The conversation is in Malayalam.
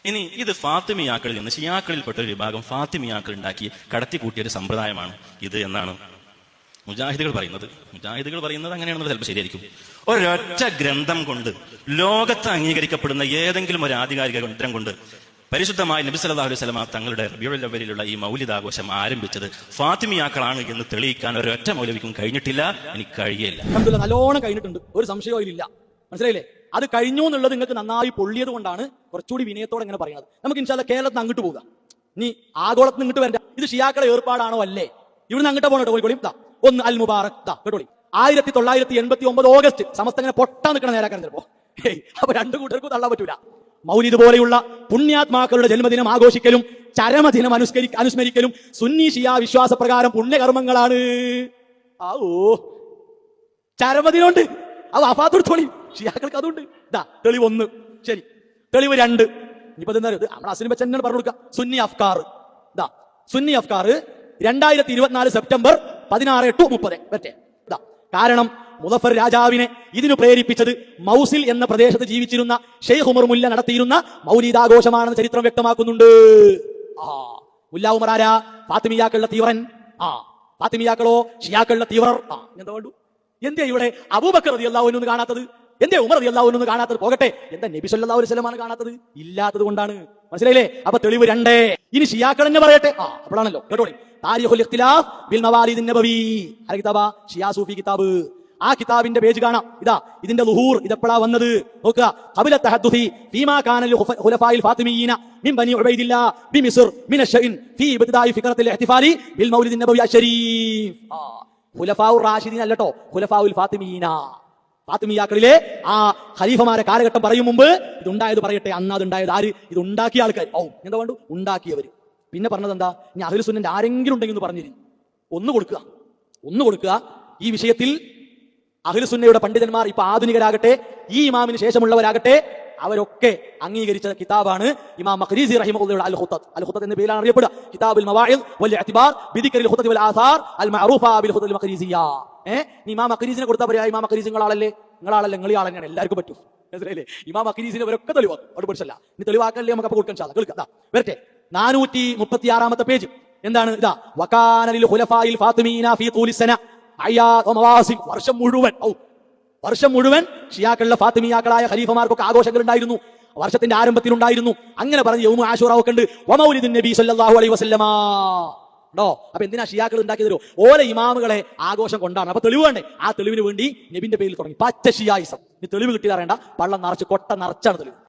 ഇനി ഇത് ഫാത്തിമിയാക്കളിൽ നിന്ന് ഷിയാക്കളിൽപ്പെട്ട ഒരു വിഭാഗം ഫാത്തിമിയാക്കൾ ഉണ്ടാക്കി കടത്തിക്കൂട്ടിയ ഒരു സമ്പ്രദായമാണ് ഇത് എന്നാണ് മുജാഹിദുകൾ പറയുന്നത് അങ്ങനെയാണെന്ന് ചിലപ്പോൾ ശരിയായിരിക്കും. ഒരൊറ്റ ഗ്രന്ഥം കൊണ്ട് ലോകത്ത് അംഗീകരിക്കപ്പെടുന്ന ഏതെങ്കിലും ഒരു ആധികാരിക ഗ്രന്ഥം കൊണ്ട് പരിശുദ്ധമായ നബി സല്ലല്ലാഹു അലൈഹി വസല്ലം തങ്ങളുടെ റബീഉൽ അവ്വലിലുള്ള ഈ മൗലിദ് ആഘോഷം ആരംഭിച്ചത് ഫാത്തിമിയാക്കളാണ് എന്ന് തെളിയിക്കാൻ ഒരൊറ്റ മൗലവിക്കും കഴിഞ്ഞിട്ടില്ല, എനിക്ക് കഴിയില്ല. നല്ലോണം കഴിഞ്ഞിട്ടുണ്ട്, ഒരു സംശയവും ഇല്ല. മനസ്സിലായില്ലേ? അത് കഴിഞ്ഞു എന്നുള്ളത് നിങ്ങൾക്ക് നന്നായി പൊള്ളിയത് കൊണ്ടാണ് കുറച്ചുകൂടി വിനയത്തോടെ ഇങ്ങനെ പറയുന്നത്. നമുക്ക് ഇൻഷാ അല്ലാഹ് കേരളത്തിൽ അങ്ങോട്ട് പോകാം. നീ ആഗോളത്തിൽ ഇങ്ങോട്ട് വരണ്ട. ഇത് ഷിയാക്കളെ ഏർപ്പാടാണോ അല്ലേ? ഇവിടുന്ന് അങ്ങോട്ട് പോകണം. കോഴിക്കോളി ഒന്ന് അൽ മുബാറക് കേട്ടോളി. 1989 ഓഗസ്റ്റ് സമസ്ത ഇങ്ങനെ പൊട്ടാൻ നിൽക്കണ നേരാക്കാൻ ചിലപ്പോ. അപ്പൊ രണ്ടു കൂട്ടർക്കും തള്ളാൻ പറ്റൂല. മൗലിദ് പോലെയുള്ള പുണ്യാത്മാക്കളുടെ ജന്മദിനം ആഘോഷിക്കലും ചരമദിനം അനുസ്മരിക്കലും സുന്നി ഷിയ വിശ്വാസപ്രകാരം പുണ്യകർമ്മങ്ങളാണ്. ചരമദിനമുണ്ട്, അത് അഫാത്തോളി ഷിയാക്കൾക്ക് അതുണ്ട്. തെളിവ് 1. ശരി, തെളിവ് 2. ഇനിയിപ്പോ നമ്മുടെ അസിനെ വെച്ച് തന്നെ പറഞ്ഞു കൊടുക്കുക. സുന്നി അഫ്കാർ 2024 സെപ്റ്റംബർ 16-30 വരെ. കാരണം മുദഫർ രാജാവിനെ ഇതിനു പ്രേരിപ്പിച്ചത് മൗസിൽ എന്ന പ്രദേശത്ത് ജീവിച്ചിരുന്ന ഷെയ്ഖ് ഉമർ മുല്ല നടത്തിയിരുന്ന മൗലിദാഘോഷമാണെന്ന് ചരിത്രം വ്യക്തമാക്കുന്നുണ്ട്. മുല്ല ഉമർ ആരാ? ഫാത്തിമിയാക്കളുടെ തീവ്രൻ. ഫാത്തിമിയാക്കളോ ഷിയാക്കളുടെ തീവ്രർ. എന്താ വേണ്ടു? എന്തേ ഇവിടെ അബൂബക്കർ റളിയല്ലാഹു അൻഹു കാണാത്തത്? എന്തേ ഉമർ റളിയല്ലാഹു അൻഹു കാണാത്തത്? പോകട്ടെ, എന്താ നബി സല്ലല്ലാഹു അലൈഹി വസല്ലം കാണാത്തത്? ഇല്ലാത്തത് കൊണ്ടാണ്. മനസ്സിലായില്ലേ? അപ്പൊ തെളിവ് 2. ഇനി ഷിയാക്കൾ തന്നെ പറയട്ടെ. അപ്പോഴാണല്ലോ കേട്ടോളി. താരിഖുൽ ഇഖ്തിലാഫ് ബിൽ മവാലിദ് നബവി കിതാബ, ഷിയാ സൂഫി കിതാബ്. ആ കിതാബിന്റെ പേജ് കാണാം. ഇതിന്റെ ളുഹൂർ ഇതെപ്പോഴാ വന്നത് നോക്കുക. ഖബല തഹദ്ദുസി ഫീമാ കാന ലിൽ ഖുലഫാഇൽ ഫാത്തിമിയീന മിൻ ബനി ഉബൈദില്ലാ ബിമിസ്ർ മിന അശ്ശൈൻ ഫീ ഇബ്തിദാഇ ഫിക്റത്തിൽ ഇഹ്തിഫാലി ബിൽ മൗലിദ് നബവി അശ്ശരീഫ്. ഖുലഫാഉർ റാഷിദീൻ അല്ലട്ടോ, ഖുലഫാഉൽ ഫാത്തിമിയീന. ഫാത്തിമിയാക്കളിലെ ആ ഖലീഫമാരെ കാലഘട്ടം പറയും മുമ്പ് ഇതുണ്ടായത് പറയട്ടെ. അന്ന് അതുണ്ടായത് ആര്? ഇത് ഉണ്ടാക്കിയ ആൾക്കാർ. എന്താ വേണ്ടു? ഉണ്ടാക്കിയവര്. പിന്നെ പറഞ്ഞത് എന്താ? ഇനി അഹ്ലു സുന്നന്റെ ആരെങ്കിലും ഉണ്ടെങ്കിൽ ഒന്ന് പറഞ്ഞിരുന്നു. ഒന്ന് കൊടുക്കുക. ഈ വിഷയത്തിൽ അഹ്ലു സുന്നയുടെ പണ്ഡിതന്മാർ, ഇപ്പൊ ആധുനികരാകട്ടെ ഈ ഇമാമിന് ശേഷമുള്ളവരാകട്ടെ, അവരൊക്കെ അംഗീകരിച്ച കിതാബാണ് ഇമാം മഖ്രിസി റഹിമഹുള്ളയുടെ അൽ ഖുത്തത്ത് എന്ന പേരിലാണ് അറിയപ്പെടുക. കിതാബുൽ മവാഇദ് വൽ ഇഅ്തിബാർ ബിദിക്രിൽ ഖുത്തത്ത് വൽ ആസാർ അൽ മഅറൂഫ ബിൽ ഖുത്തത്ത് അൽ മഖ്രിസിയ്യ. ഇമാം മഖ്രിസിനെ കൊടുത്താൽ പറയാ ഇമാം മഖ്രിസി നിങ്ങളാളല്ലേ? നിങ്ങൾ ആളെന്നെയാണ്, എല്ലാവർക്കും പറ്റും. മനസ്സിലായില്ലേ? ഇമാം മഖ്രിസിനെ ഇവരൊക്കെ തെളിവാക്കും. അവിടെ പഠിച്ചല്ല. ഇനി തെളിവാക്കല്ലേ നമുക്ക് അപ്പൊ കൊടുക്കാൻ സാധിക്കും. കേൾക്കാം, വരട്ടെ. 436 പേജ്. എന്താണ്? വകാന ലിൽ ഖുലഫാഇൽ ഫാത്തിമീന ഫീ തൂലിസ് സന അയ്യാദ് വ മവാസിം. വർഷം മുഴുവൻ ഷിയാക്കളുടെ ഫാത്തിമിയാക്കളായ ഖലീഫമാർക്കൊക്കെ ആഘോഷങ്ങൾ ഉണ്ടായിരുന്നു. വർഷത്തിന്റെ ആരംഭത്തിൽ ഉണ്ടായിരുന്നു. അങ്ങനെ പറഞ്ഞ് യൗമു ആശൂറ ഒക്കെ ഉണ്ട്. വമൗലിദുൻ നബി സല്ലല്ലാഹു അലൈഹി വസല്ലമ ഉണ്ടോ? അപ്പൊ എന്തിനാ ഷിയാക്കൾ ഉണ്ടാക്കിയതോ? ഓരോ ഇമാമുകളെ ആഘോഷം കൊണ്ടാണ്. അപ്പൊ തെളിവ് വേണ്ടേ? ആ തെളിവിന് വേണ്ടി നബിന്റെ പേരിൽ തുടങ്ങി പച്ച ഷിയായിസം. തെളിവ് കിട്ടിയതറിയണ്ട, പള്ളം നിറച്ച് കൊട്ട നിറച്ചാണ് തെളിവ്.